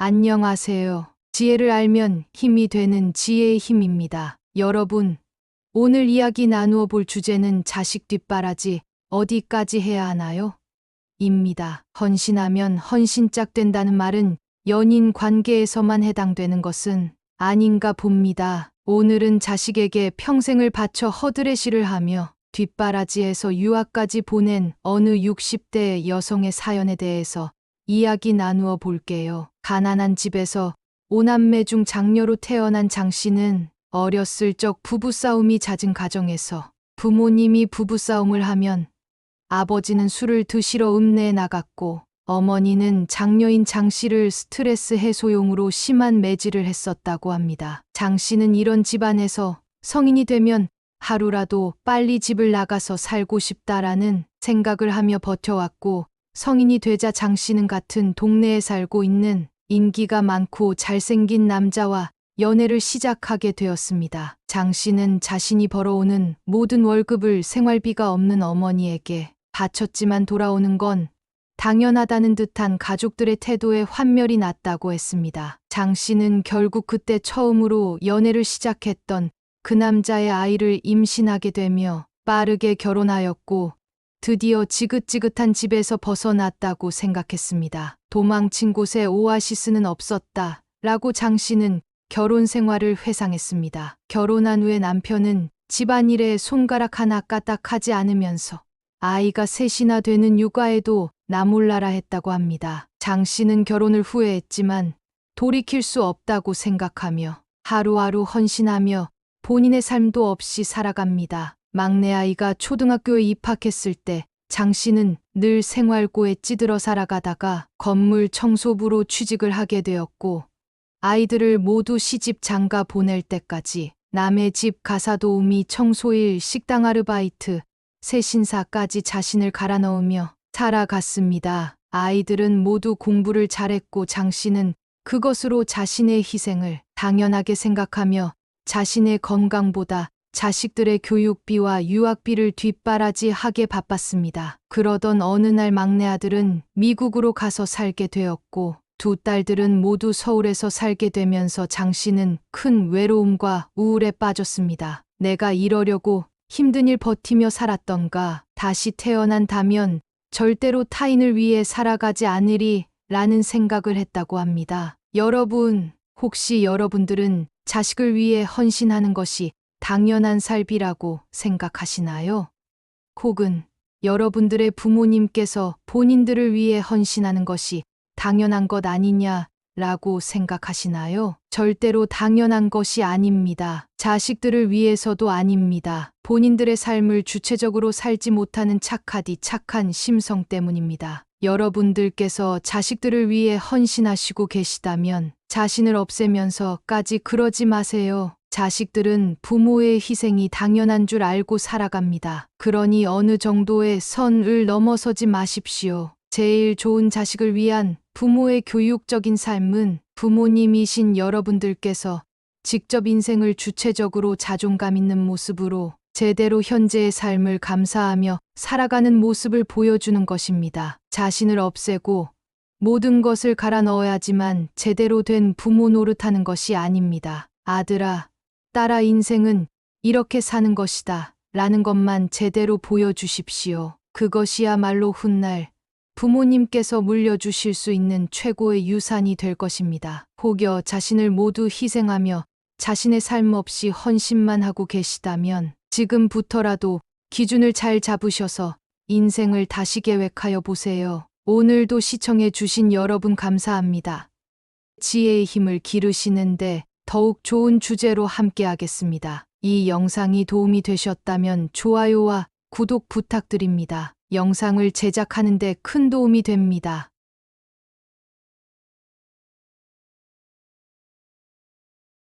안녕하세요. 지혜를 알면 힘이 되는 지혜의 힘입니다. 여러분, 오늘 이야기 나누어 볼 주제는 자식 뒷바라지 어디까지 해야 하나요? 입니다. 헌신하면 헌신짝 된다는 말은 연인 관계에서만 해당되는 것은 아닌가 봅니다. 오늘은 자식에게 평생을 바쳐 허드레시를 하며 뒷바라지에서 유학까지 보낸 어느 60대 여성의 사연에 대해서 이야기 나누어 볼게요. 가난한 집에서 5남매 중 장녀로 태어난 장 씨는 어렸을 적 부부싸움이 잦은 가정에서 부모님이 부부싸움을 하면 아버지는 술을 드시러 읍내에 나갔고 어머니는 장녀인 장 씨를 스트레스 해소용으로 심한 매질을 했었다고 합니다. 장 씨는 이런 집안에서 성인이 되면 하루라도 빨리 집을 나가서 살고 싶다라는 생각을 하며 버텨왔고, 성인이 되자 장 씨는 같은 동네에 살고 있는 인기가 많고 잘생긴 남자와 연애를 시작하게 되었습니다. 장 씨는 자신이 벌어오는 모든 월급을 생활비가 없는 어머니에게 바쳤지만 돌아오는 건 당연하다는 듯한 가족들의 태도에 환멸이 났다고 했습니다. 장 씨는 결국 그때 처음으로 연애를 시작했던 그 남자의 아이를 임신하게 되며 빠르게 결혼하였고 드디어 지긋지긋한 집에서 벗어났다고 생각했습니다. 도망친 곳에 오아시스는 없었다 라고 장 씨는 결혼 생활을 회상했습니다. 결혼한 후에 남편은 집안일에 손가락 하나 까딱하지 않으면서 아이가 셋이나 되는 육아에도 나몰라라 했다고 합니다. 장 씨는 결혼을 후회했지만 돌이킬 수 없다고 생각하며 하루하루 헌신하며 본인의 삶도 없이 살아갑니다. 막내 아이가 초등학교에 입학했을 때 장 씨는 늘 생활고에 찌들어 살아가다가 건물 청소부로 취직을 하게 되었고, 아이들을 모두 시집 장가 보낼 때까지 남의 집 가사 도우미, 청소일, 식당 아르바이트, 세신사까지 자신을 갈아 넣으며 살아갔습니다. 아이들은 모두 공부를 잘했고 장 씨는 그것으로 자신의 희생을 당연하게 생각하며 자신의 건강보다 자식들의 교육비와 유학비를 뒷바라지하게 바빴습니다. 그러던 어느 날 막내 아들은 미국으로 가서 살게 되었고 두 딸들은 모두 서울에서 살게 되면서 장 씨는 큰 외로움과 우울에 빠졌습니다. 내가 이러려고 힘든 일 버티며 살았던가, 다시 태어난다면 절대로 타인을 위해 살아가지 않으리 라는 생각을 했다고 합니다. 여러분, 혹시 여러분들은 자식을 위해 헌신하는 것이 당연한 삶이라고 생각하시나요? 혹은 여러분들의 부모님께서 본인들을 위해 헌신하는 것이 당연한 것 아니냐라고 생각하시나요? 절대로 당연한 것이 아닙니다. 자식들을 위해서도 아닙니다. 본인들의 삶을 주체적으로 살지 못하는 착한 심성 때문입니다. 여러분들께서 자식들을 위해 헌신하시고 계시다면 자신을 없애면서까지 그러지 마세요. 자식들은 부모의 희생이 당연한 줄 알고 살아갑니다. 그러니 어느 정도의 선을 넘어서지 마십시오. 제일 좋은 자식을 위한 부모의 교육적인 삶은 부모님이신 여러분들께서 직접 인생을 주체적으로 자존감 있는 모습으로 제대로 현재의 삶을 감사하며 살아가는 모습을 보여주는 것입니다. 자신을 없애고 모든 것을 갈아 넣어야지만 제대로 된 부모 노릇하는 것이 아닙니다. 아들아, 딸아, 인생은 이렇게 사는 것이다 라는 것만 제대로 보여주십시오. 그것이야말로 훗날 부모님께서 물려주실 수 있는 최고의 유산이 될 것입니다. 혹여 자신을 모두 희생하며 자신의 삶 없이 헌신만 하고 계시다면 지금부터라도 기준을 잘 잡으셔서 인생을 다시 계획하여 보세요. 오늘도 시청해 주신 여러분 감사합니다. 지혜의 힘을 기르시는데 더욱 좋은 주제로 함께하겠습니다. 이 영상이 도움이 되셨다면 좋아요와 구독 부탁드립니다. 영상을 제작하는 데 큰 도움이 됩니다.